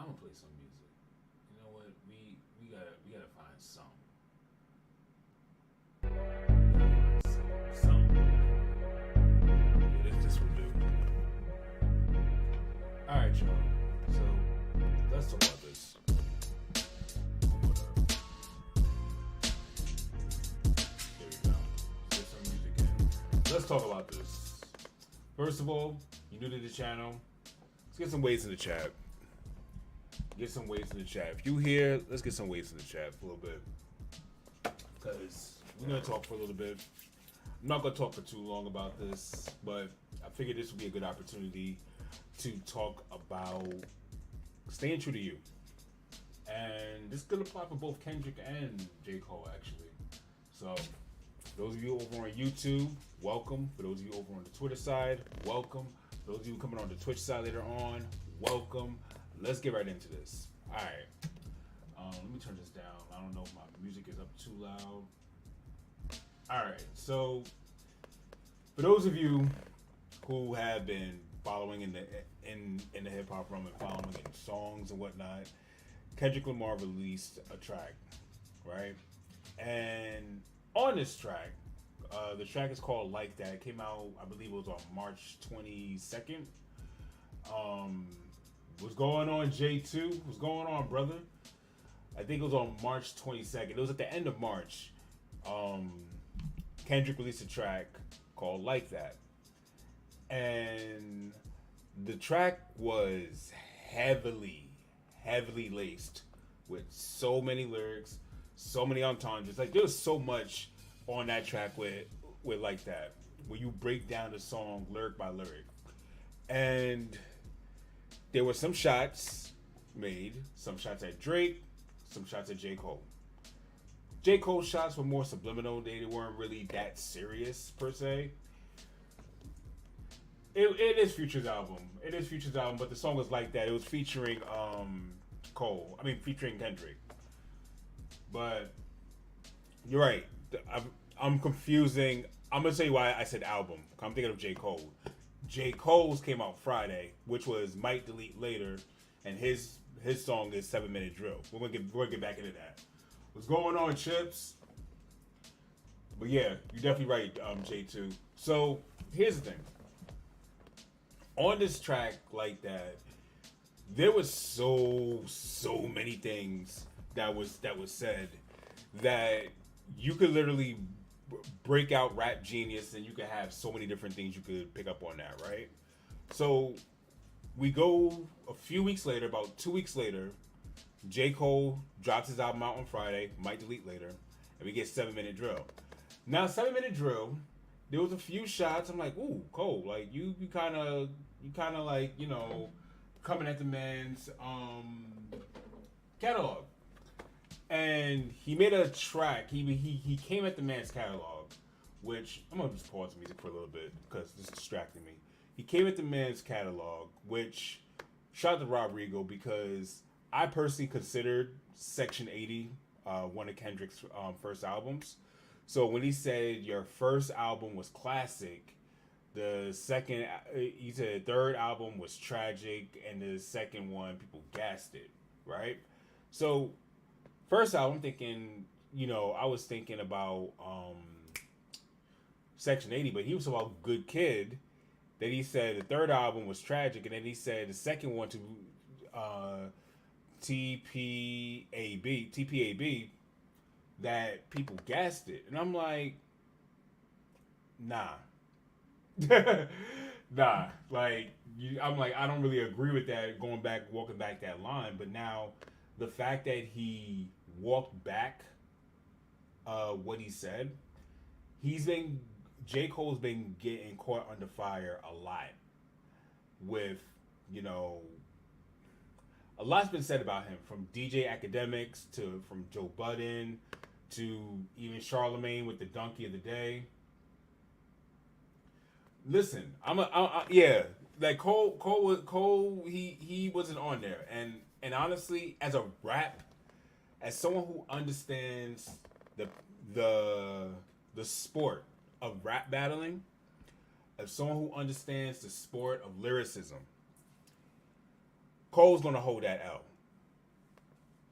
I'm gonna play some music. You know what? We gotta find some. Some. Yeah, this will do. All right, y'all. So let's talk about this. There we go. Get some music in. Let's talk about this. First of all, you new to the channel? Let's get some waves in the chat. Get some waves in the chat. If you here, let's get some waves in the chat for a little bit. Because we're going to talk for a little bit. I'm not going to talk for too long about this, but I figured this would be a good opportunity to talk about staying true to you. And this could apply for both Kendrick and J. Cole, actually. So, for those of you over on YouTube, welcome. For those of you over on the Twitter side, welcome. For those of you coming on the Twitch side later on, welcome. Let's get right into this. All right. Let me turn this down. I don't know if my music is up too loud. All right. So, for those of you who have been following in the hip hop realm and following in songs and whatnot, Kendrick Lamar released a track, right? And on this track, the track is called "Like That." It came out, I believe it was on March 22nd. What's going on, J2? What's going on, brother? I think it was on March 22nd. It was at the end of March. Kendrick released a track called "Like That." And the track was heavily laced with so many lyrics, so many entendres. Like, there was so much on that track with "Like That," where you break down the song lyric by lyric. And there were some shots made, some shots at Drake, some shots at J. Cole. J. Cole's shots were more subliminal. They weren't really that serious, per se. It is Future's album. It is Future's album, but the song was "Like That." It was featuring featuring Kendrick. But you're right. I'm confusing. I'm gonna tell you why I said album. I'm thinking of J. Cole. J. Cole's came out Friday, which was "Might Delete Later," and his song is 7 Minute Drill. We're gonna get back into that. What's going on, Chips? But yeah, you're definitely right, J2. So here's the thing. On this track, "Like That," there was so many things that was said that you could literally break out Rap Genius, and you could have so many different things you could pick up on that, right? So we go a few weeks later, about 2 weeks later, J. Cole drops his album out on Friday, "Might Delete Later," and we get 7 Minute Drill. Now, 7 Minute Drill, there was a few shots. I'm like, ooh, Cole, like you kind of like, you know, coming at the man's catalog. And he made a track. He came at the man's catalog, which I'm gonna just pause the music for a little bit because this is distracting me. He came at the man's catalog, which shout out to Rodrigo, because I personally considered Section 80 one of Kendrick's first albums. So when he said your first album was classic, the second, he said the third album was tragic, and the second one people gassed it, right? So first album, I'm thinking, you know, I was thinking about Section 80, but he was about Good Kid. Then he said the third album was tragic, and then he said the second one to TPAB, that people gassed it. And I'm like, nah. Nah. Like, I'm like, I don't really agree with that, walking back that line. But now, the fact that he walked back what he said, J. Cole's been getting caught under fire a lot with, you know, a lot's been said about him, from DJ Academics to from Joe Budden to even Charlemagne with the Donkey of the Day. Listen, yeah, like Cole, he wasn't on there, and honestly, as someone who understands the sport of rap battling, as someone who understands the sport of lyricism, Cole's gonna hold that L.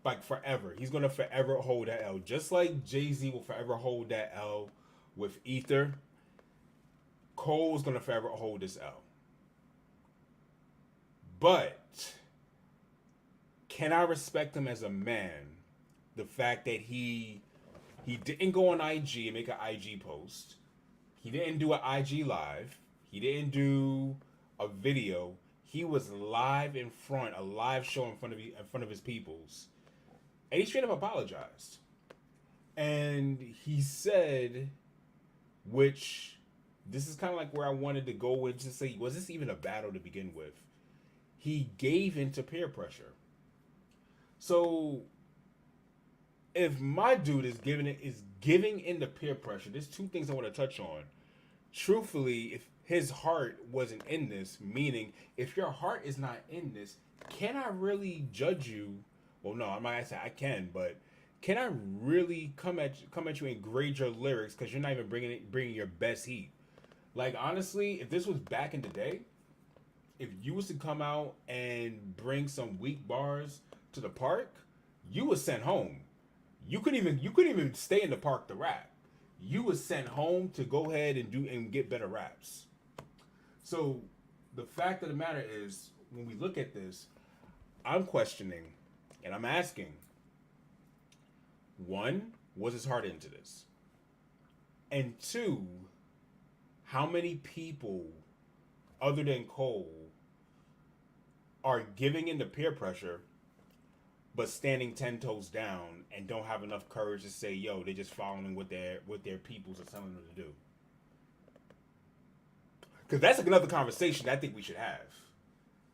like forever. He's gonna forever hold that L, just like Jay-Z will forever hold that L with Ether. Cole's gonna forever hold this L. But can I respect him as a man? The fact that he didn't go on IG and make an IG post. He didn't do an IG live. He didn't do a video. He was live in front, a live show in front of his peoples, and he straight up apologized. And he said, which this is kind of like where I wanted to go with, to say, was this even a battle to begin with? He gave into peer pressure. So if my dude is giving into peer pressure, there's two things I want to touch on. Truthfully, if his heart wasn't in this, meaning if your heart is not in this, can I really judge you? Well, no, I might say I can, but can I really come at you and grade your lyrics because you're not even bringing your best heat? Like, honestly, if this was back in the day, if you was to come out and bring some weak bars to the park, you was sent home. You couldn't even stay in the park to rap. You was sent home to go ahead and get better raps. So the fact of the matter is, when we look at this, I'm questioning and I'm asking, one, was his heart into this? And two, how many people other than Cole are giving in to peer pressure but standing 10 toes down and don't have enough courage to say, yo, they're just following what their peoples are telling them to do? Because that's another conversation I think we should have.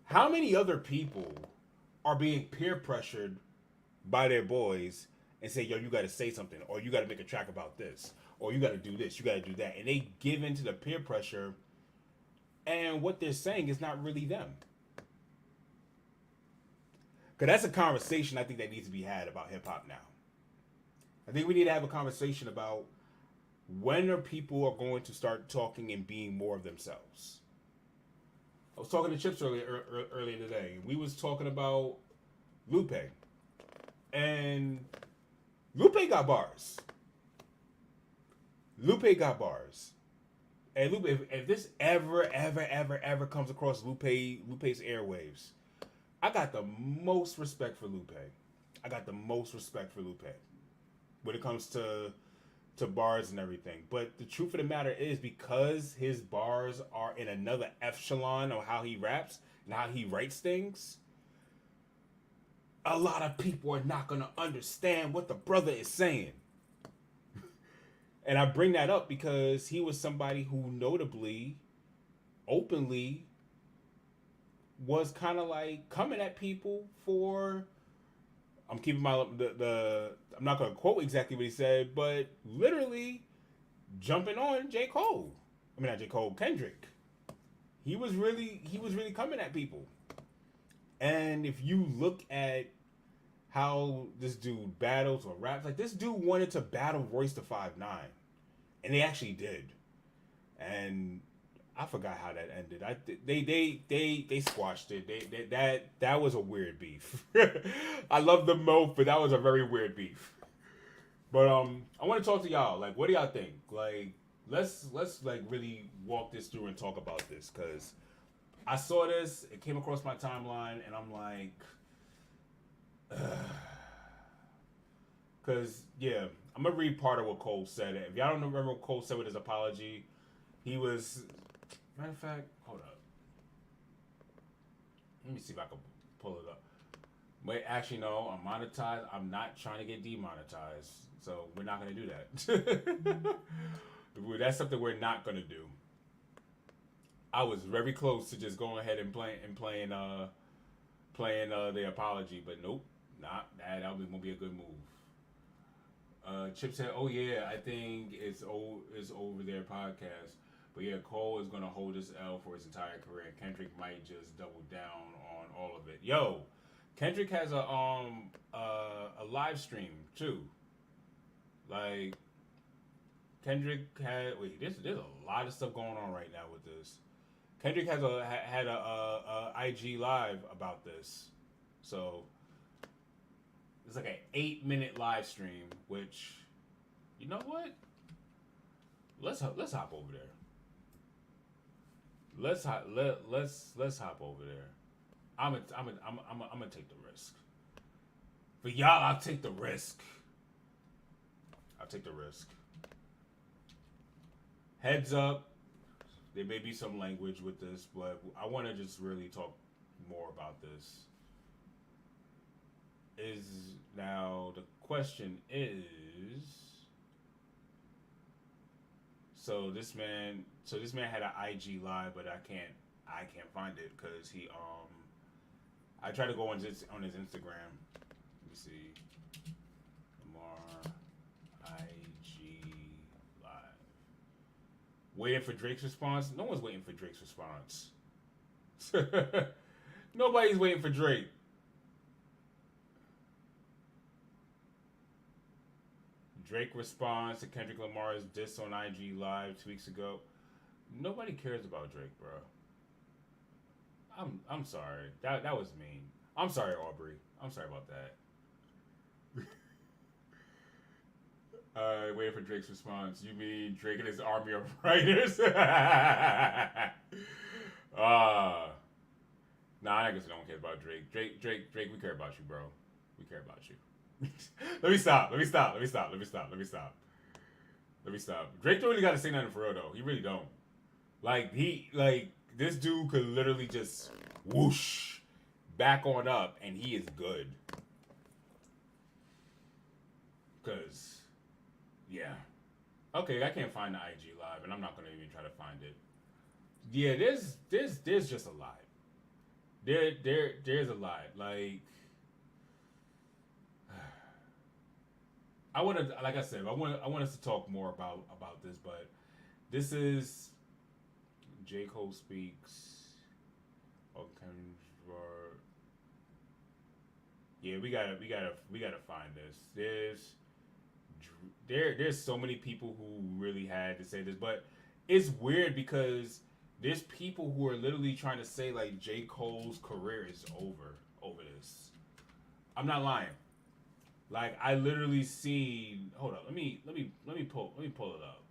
How many other people are being peer pressured by their boys and say, yo, you got to say something, or you got to make a track about this, or you got to do this, you got to do that, and they give into the peer pressure, and what they're saying is not really them. Because that's a conversation I think that needs to be had about hip-hop now. I think we need to have a conversation about when are people are going to start talking and being more of themselves. I was talking to Chips earlier today. We was talking about Lupe. And Lupe got bars. Lupe got bars. And Lupe, if this ever comes across Lupe's airwaves, I got the most respect for Lupe. I got the most respect for Lupe when it comes to bars and everything. But the truth of the matter is, because his bars are in another echelon of how he raps and how he writes things, a lot of people are not going to understand what the brother is saying. And I bring that up because he was somebody who notably, openly, was kind of like coming at people for, I'm keeping my, I'm not going to quote exactly what he said, but literally jumping on J. Cole. I mean, not J. Cole, Kendrick. He was really coming at people. And if you look at how this dude battles or raps, like, this dude wanted to battle Royce da 5'9", and they actually did. And I forgot how that ended. They squashed it. That was a weird beef. I love them both, but that was a very weird beef. But I want to talk to y'all. Like, what do y'all think? Like, let's like really walk this through and talk about this, because I saw this. It came across my timeline, and I'm like, because yeah, I'm gonna read part of what Cole said. If y'all don't remember what Cole said with his apology, he was. Matter of fact, hold up. Let me see if I can pull it up. Wait, actually, no, I'm monetized. I'm not trying to get demonetized, so we're not going to do that. That's something we're not going to do. I was very close to just going ahead and playing the apology, but nope, not that. That won't be a good move. Chip said, "Oh yeah, I think it's over their podcast." But yeah, Cole is going to hold this L for his entire career. Kendrick might just double down on all of it. Yo, Kendrick has a live stream too. Like, Kendrick had there's a lot of stuff going on right now with this. Kendrick had a IG live about this. So It's like an 8-minute live stream, which, you know what? Let's hop over there. Let's hop over there. I'm gonna take the risk. For y'all, I'll take the risk. I'll take the risk. Heads up, there may be some language with this, but I want to just really talk more about this. Now the question is, so this man had an IG live, but I can't find it because I tried to go on his Instagram. Let me see. Lamar IG live. Waiting for Drake's response? No one's waiting for Drake's response. Nobody's waiting for Drake. Drake responds to Kendrick Lamar's diss on IG Live 2 weeks ago. Nobody cares about Drake, bro. I'm sorry. That was mean. I'm sorry, Aubrey. I'm sorry about that. Waiting for Drake's response. You mean Drake and his army of writers? Nah, I guess no one cares about Drake. Drake, we care about you, bro. We care about you. Let me stop. Drake don't really got to say nothing for real though. He really don't. This dude could literally just whoosh back on up, and he is good. Cause, yeah, okay, I can't find the IG live, and I'm not gonna even try to find it. Yeah, there's just a lot. There's a lot. Like, I want to, like I said, I want us to talk more about this, but this is J. Cole speaks. Okay, yeah, we gotta find this. There's so many people who really had to say this, but it's weird because there's people who are literally trying to say like J. Cole's career is over this. I'm not lying. Like, I literally seen. Hold up. Let me pull it up.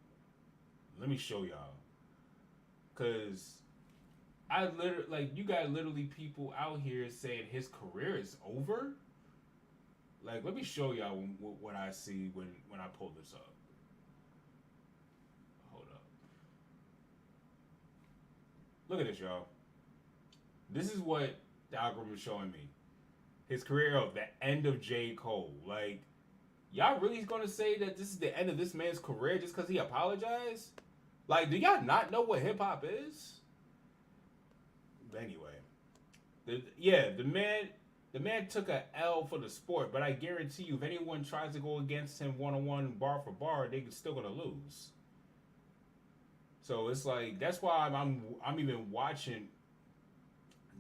Let me show y'all. Cause I literally, like, you got literally people out here saying his career is over. Like, let me show y'all what I see when I pull this up. Hold up. Look at this, y'all. This is what the algorithm is showing me. His career of the end of J. Cole. Like, y'all really gonna say that this is the end of this man's career just because he apologized? Like, do y'all not know what hip hop is? Anyway, the man took a L for the sport, but I guarantee you, if anyone tries to go against him one-on-one, bar for bar, they're still gonna lose. So it's like, that's why I'm even watching.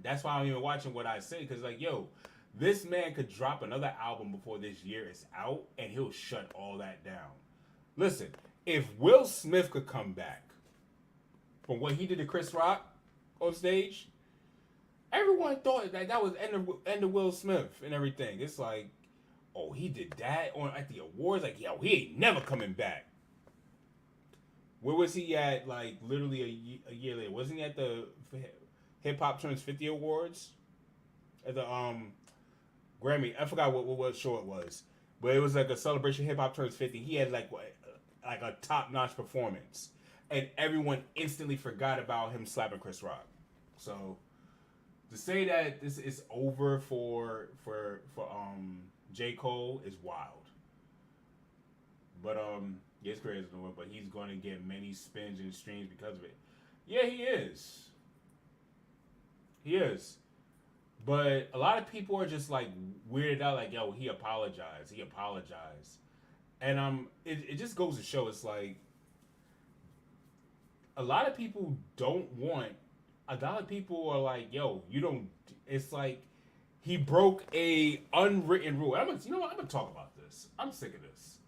That's why I'm even watching what I say, because like, yo, this man could drop another album before this year is out, and he'll shut all that down. Listen, if Will Smith could come back from what he did to Chris Rock on stage, everyone thought that was end of Will Smith and everything. It's like, oh, he did that at the awards. Like, yo, he ain't never coming back. Where was he at? Like, literally a year later, wasn't he at the Hip Hop Turns 50 Awards at the Grammy? I forgot what show it was, but it was like a celebration. Hip Hop Turns 50. He had like a top notch performance, and everyone instantly forgot about him slapping Chris Rock. So to say that this is over for J. Cole is wild. But yeah, his career is over, but he's going to get many spins and streams because of it. Yeah, he is. He is. But a lot of people are just like weirded out, like, yo, he apologized. And it just goes to show, it's like a lot of people are like, yo, you don't, it's like he broke a unwritten rule. You know what? I'm gonna talk about this. I'm sick of this.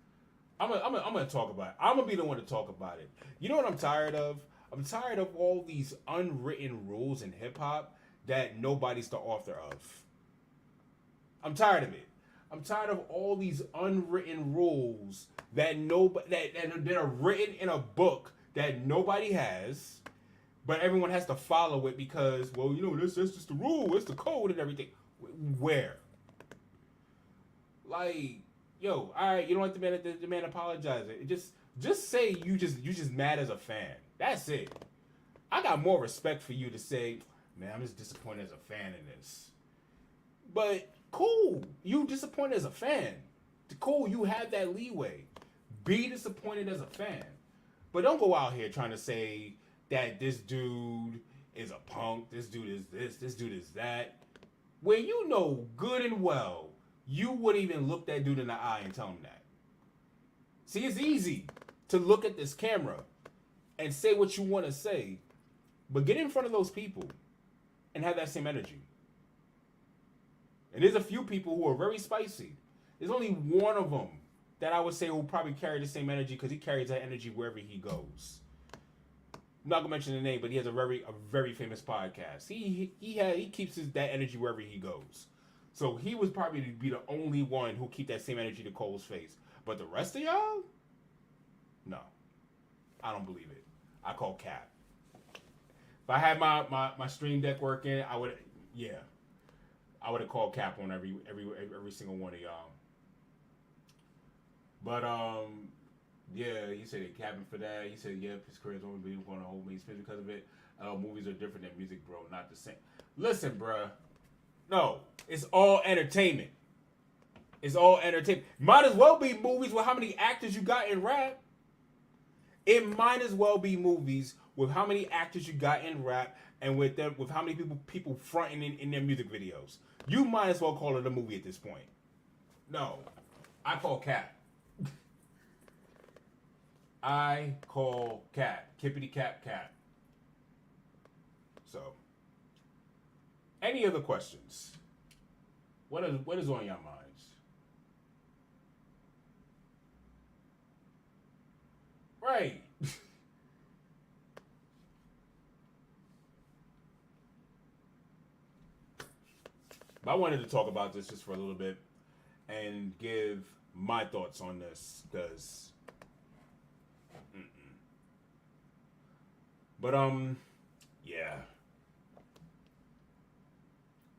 I'm gonna talk about it. I'm gonna be the one to talk about it. You know what I'm tired of? I'm tired of all these unwritten rules in hip hop that nobody's the author of. I'm tired of it. I'm tired of all these unwritten rules that that are written in a book that nobody has, but everyone has to follow it because, well, that's just the rule, it's the code and everything. Where? Like, yo, all right, you don't like the man apologizing. Just say you just mad as a fan. That's it. I got more respect for you to say, man, I'm just disappointed as a fan in this. But cool, you disappointed as a fan. Cool, you have that leeway. Be disappointed as a fan. But don't go out here trying to say that this dude is a punk, this dude is this dude is that. When you know good and well, you wouldn't even look that dude in the eye and tell him that. See, it's easy to look at this camera and say what you want to say, but get in front of those people and have that same energy. And there's a few people who are very spicy. There's only one of them that I would say will probably carry the same energy because he carries that energy wherever he goes. I'm not gonna mention the name, but he has a very famous podcast. He keeps that energy wherever he goes. So he would probably be the only one who keep that same energy to Cole's face. But the rest of y'all, no, I don't believe it. I call cap. If I had my stream deck working, I would have called cap on every single one of y'all. But yeah, he said he capping for that. He said, yep, his career's only been going to hold me because of it. Movies are different than music, bro. Not the same. Listen, bruh. No, it's all entertainment. It's all entertainment. Might as well be movies with how many actors you got in rap. It might as well be movies with how many actors you got in rap and with how many people fronting in their music videos. You might as well call it a movie at this point. No, I call cap. I call cap. Kippity cap cap. So, any other questions? What is on your minds? Right. I wanted to talk about this just for a little bit and give my thoughts on this because yeah.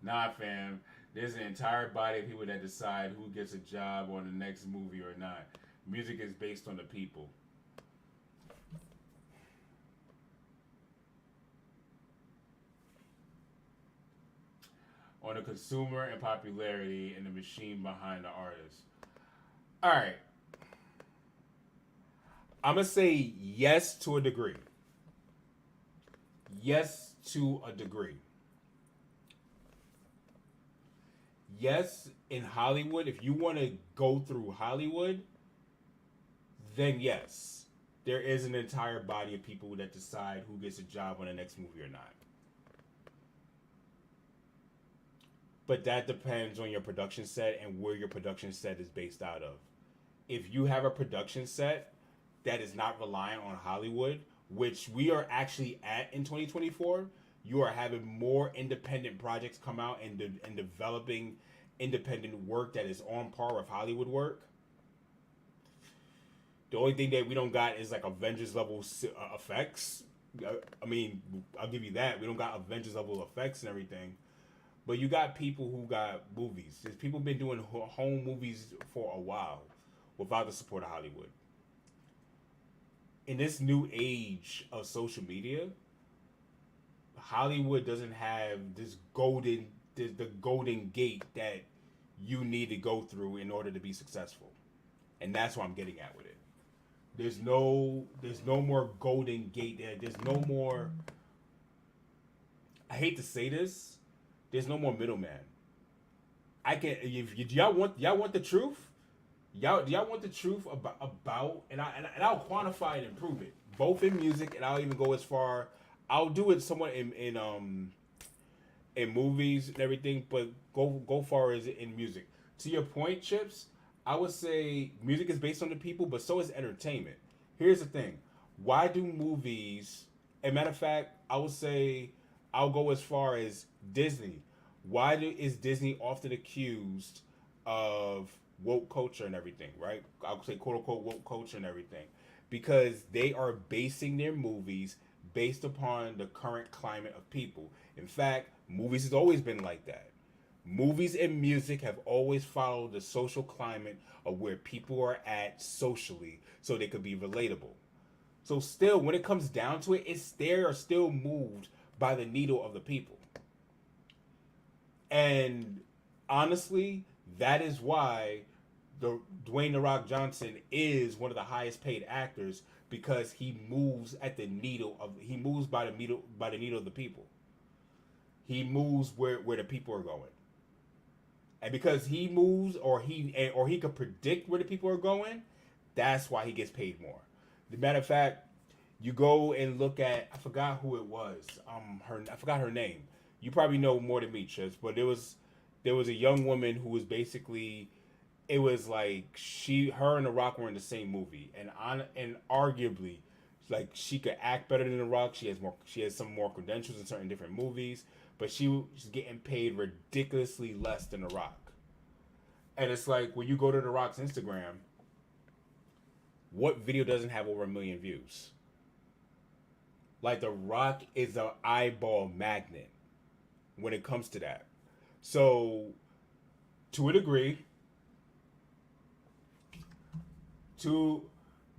Nah, fam. There's an entire body of people that decide who gets a job on the next movie or not. Music is based on the people. On the consumer and popularity and the machine behind the artist. All right. I'm going to say yes to a degree. Yes to a degree. Yes, in Hollywood, if you want to go through Hollywood, then yes, there is an entire body of people that decide who gets a job on the next movie or not. But that depends on your production set and where your production set is based out of. If you have a production set that is not reliant on Hollywood, which we are actually at in 2024, you are having more independent projects come out and developing independent work that is on par with Hollywood work. The only thing that we don't got is like Avengers level effects. I mean, I'll give you that. We don't got Avengers level effects and everything. But you got people who got movies. There's people been doing home movies for a while without the support of Hollywood. In this new age of social media, Hollywood doesn't have this the golden gate that you need to go through in order to be successful. And that's what I'm getting at with it. There's no more golden gate there. There's no more, I hate to say this, there's no more middleman. Y'all want the truth? Y'all want the truth about and I'll quantify it and prove it. Both in music, and I'll even go as far, I'll do it somewhat in movies and everything, but go far as in music. To your point, Chips, I would say music is based on the people, but so is entertainment. Here's the thing. Why do movies, as a matter of fact, I would say I'll go as far as Disney. Why is Disney often accused of woke culture and everything, right? I'll say quote unquote woke culture and everything, because they are basing their movies based upon the current climate of people. In fact, movies has always been like that. Movies and music have always followed the social climate of where people are at socially so they could be relatable. So still, when it comes down to it, it's they are still moved by the needle of the people. And honestly, that is why the Dwayne the Rock Johnson is one of the highest paid actors, because he moves at the needle of he moves by the needle of the people. He moves where the people are going. And because he moves or he could predict where the people are going, that's why he gets paid more. The matter of fact, you go and look at, I forgot who it was. I forgot her name. You probably know more than me, Chips, but there was a young woman who was basically, it was like her and The Rock were in the same movie, and arguably, like, she could act better than The Rock. She has some more credentials in certain different movies, but she's getting paid ridiculously less than The Rock. And it's like, when you go to The Rock's Instagram, what video doesn't have over 1 million views? Like, The Rock is an eyeball magnet when it comes to that. So, to a degree,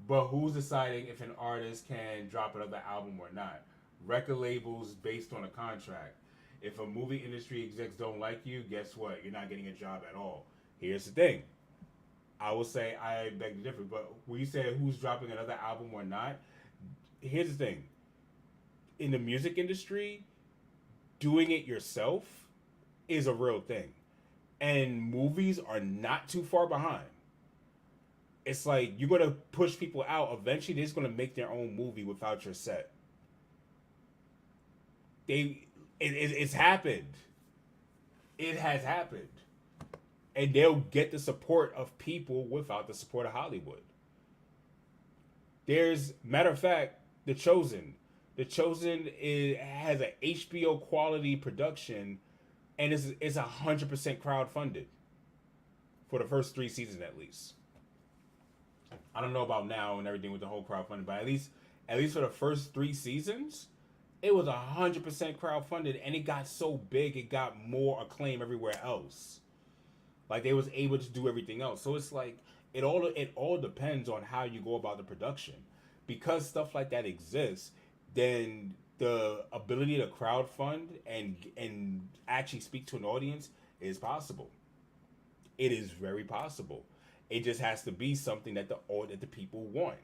but who's deciding if an artist can drop another album or not? Record labels based on a contract. If a movie industry execs don't like you, guess what? You're not getting a job at all. Here's the thing. I will say I beg to differ, but when you say who's dropping another album or not, here's the thing. In the music industry, doing it yourself is a real thing. And movies are not too far behind. It's like, you're going to push people out. Eventually, they're just going to make their own movie without your set. It's happened. It has happened. And they'll get the support of people without the support of Hollywood. Matter of fact, The Chosen. The Chosen has an HBO quality production, and it's 100% crowdfunded for the first 3 seasons at least. I don't know about now and everything with the whole crowdfunding, but at least for the first 3 seasons, it was 100% crowdfunded, and it got so big, it got more acclaim everywhere else. Like, they was able to do everything else. So it's like, it all depends on how you go about the production. Because stuff like that exists, then the ability to crowdfund and actually speak to an audience is possible. It is very possible. It just has to be something that the people want.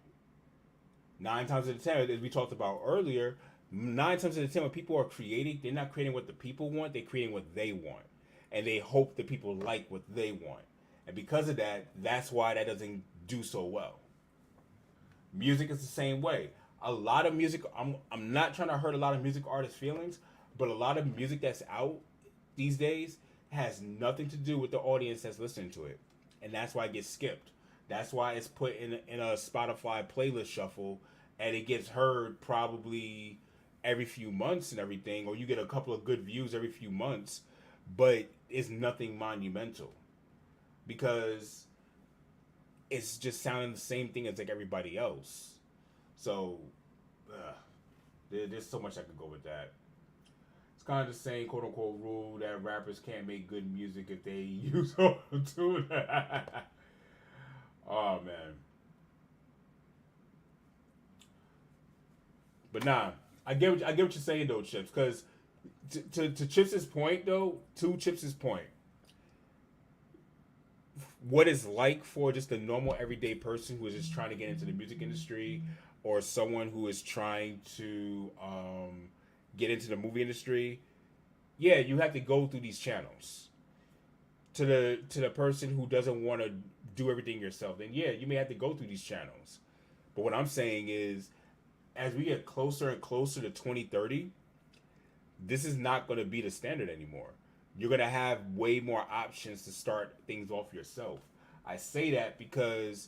9 times out of 10, as we talked about earlier, 9 times out of 10, when people are creating, they're not creating what the people want, they're creating what they want. And they hope that people like what they want. And because of that, that's why that doesn't do so well. Music is the same way. A lot of music, I'm not trying to hurt a lot of music artists' feelings, but a lot of music that's out these days has nothing to do with the audience that's listening to it. And that's why it gets skipped. That's why it's put in a Spotify playlist shuffle, and it gets heard probably every few months and everything, or you get a couple of good views every few months, but it's nothing monumental because it's just sounding the same thing as like everybody else. So there's so much I could go with that. It's kind of the same quote unquote rule that rappers can't make good music if they use auto-tune. Oh man. But nah, I get what you're saying though, Chips. Because to Chips' point though, to Chips' point, what it's like for just a normal everyday person who is just trying to get into the music industry, or someone who is trying to get into the movie industry, yeah, you have to go through these channels. To the person who doesn't want to do everything yourself, then yeah, you may have to go through these channels. But what I'm saying is, as we get closer and closer to 2030, this is not going to be the standard anymore. You're going to have way more options to start things off yourself. I say that because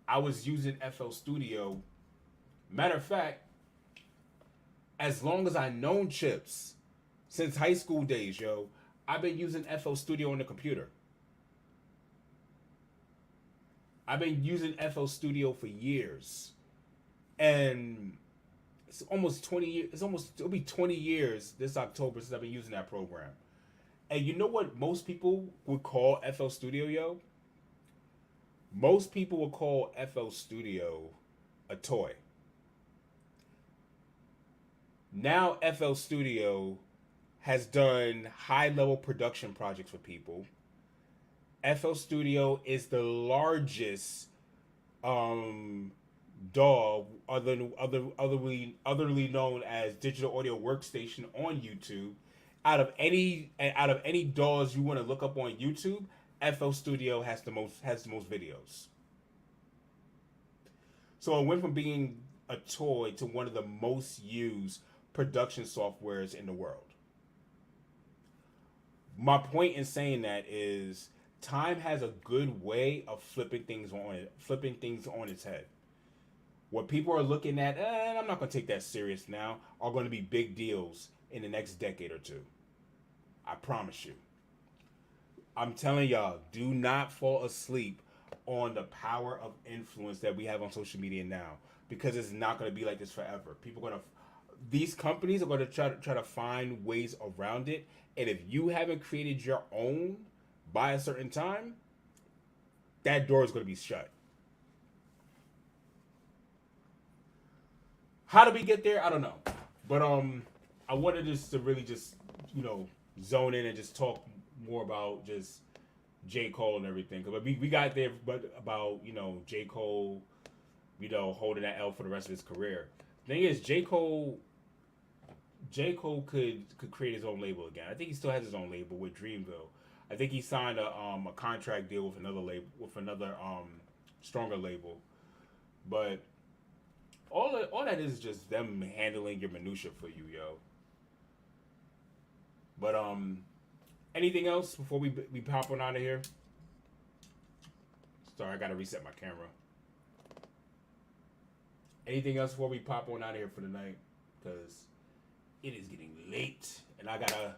I was using FL Studio. Matter of fact, as long as I known Chips, since high school days, yo, I've been using FL Studio on the computer. I've been using FL Studio for years, and it's almost 20 years. It'll be 20 years this October since I've been using that program. And you know what most people would call FL Studio, yo? Most people would call FL Studio a toy. Now FL Studio has done high-level production projects for people. FL Studio is the largest DAW, otherly known as digital audio workstation on YouTube. Out of any DAWs you want to look up on YouTube, FL Studio has the most videos. So it went from being a toy to one of the most used production softwares in the world. My point in saying that is time has a good way of flipping things on its head. What people are looking at, I'm not going to take that serious now, are going to be big deals in the next decade or two. I promise you. I'm telling y'all, do not fall asleep on the power of influence that we have on social media now, because it's not going to be like this forever. These companies are going to try to find ways around it, and if you haven't created your own by a certain time, that door is going to be shut. How did we get there? I don't know, but I wanted to really just zone in and just talk more about just J. Cole and everything, because we got there, but about J. Cole, holding that L for the rest of his career. The thing is, J. Cole could create his own label again. I think he still has his own label with Dreamville. I think he signed a contract deal with another stronger label, but all that is just them handling your minutia for you, yo. But anything else before we pop on out of here? Sorry, I gotta reset my camera. Anything else before we pop on out of here for the night? Because it is getting late, and I gotta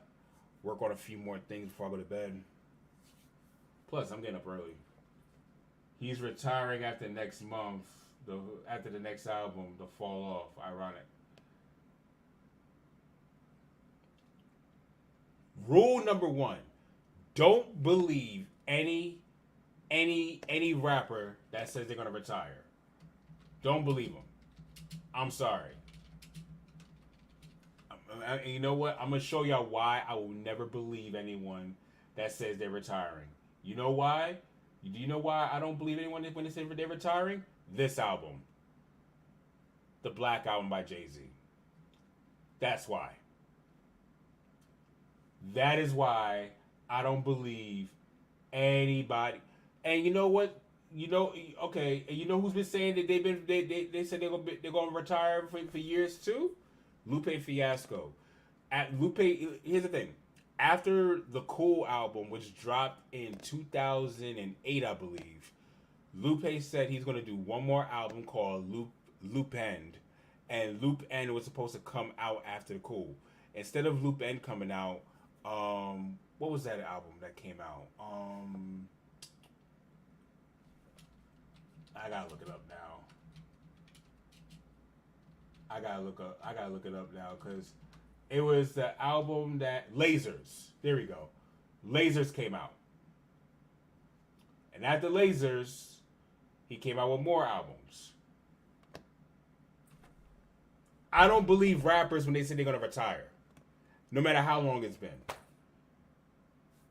work on a few more things before I go to bed. Plus, I'm getting up early. He's retiring after next month. After the next album, The Fall Off. Ironic. Rule number 1: don't believe any rapper that says they're gonna retire. Don't believe them. I'm sorry. And you know what? I'm gonna show y'all why I will never believe anyone that says they're retiring. You know why? Do you know why I don't believe anyone when they say they're retiring? This album, the Black Album by Jay-Z. That's why. That is why I don't believe anybody. And you know what? Okay. And you know who's been saying that they said they're gonna retire for years too? Lupe Fiasco. Here's the thing. After the Cool album, which dropped in 2008, I believe, Lupe said he's gonna do one more album called Loop End, and Loop End was supposed to come out after the Cool. Instead of Loop End coming out, what was that album that came out? I gotta look it up now. I gotta look it up now because it was the album that Lasers. There we go. Lasers came out, and after Lasers, he came out with more albums. I don't believe rappers when they say they're gonna retire, no matter how long it's been.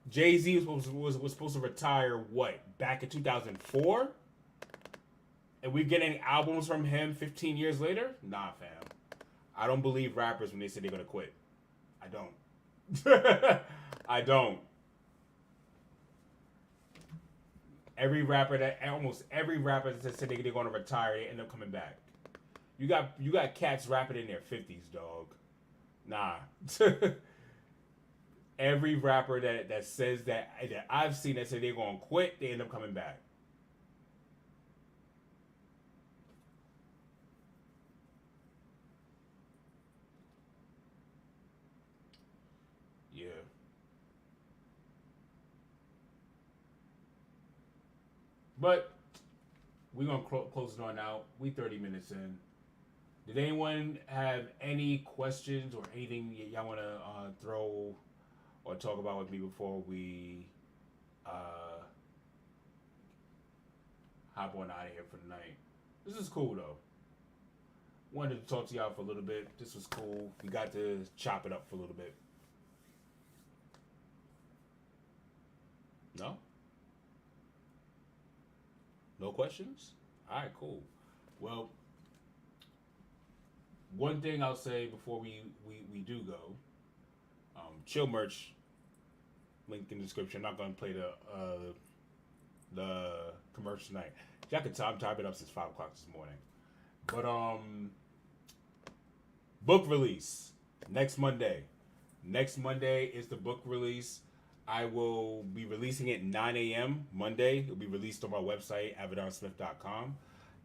Jay-Z was supposed to retire back in 2004, and we're getting albums from him 15 years later. Nah, fam. I don't believe rappers when they say they're gonna quit. I don't. I don't. Almost every rapper that said they're gonna retire, they end up coming back. You got cats rapping in their 50s, dog. Nah. Every rapper that says that I've seen that say they're gonna quit, they end up coming back. Yeah. But we're gonna close it on out. We 30 minutes in. Did anyone have any questions or anything y'all want to throw or talk about with me before we hop on out of here for the night? This is cool though. Wanted to talk to y'all for a little bit. This was cool. We got to chop it up for a little bit. No? No questions? All right, cool. Well, one thing I'll say before we do go, chill merch, link in the description. I'm not gonna play the commercial tonight. Y'all can tell I'm typing up since 5 o'clock this morning. But book release next Monday. Next Monday is the book release. I will be releasing it 9 a.m. Monday. It'll be released on my website, avidansmith.com.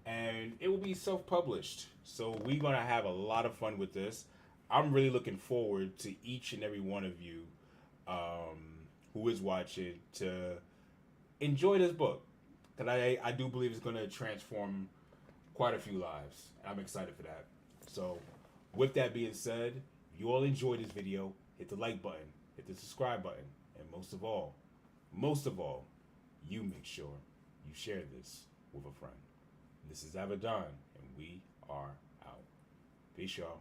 And it will be self-published. So we're going to have a lot of fun with this. I'm really looking forward to each and every one of you who is watching to enjoy this book. Because I do believe it's going to transform quite a few lives. I'm excited for that. So with that being said, if you all enjoyed this video, hit the like button, hit the subscribe button, and most of all, you make sure you share this with a friend. This is Avidan, and we are out. Peace, y'all.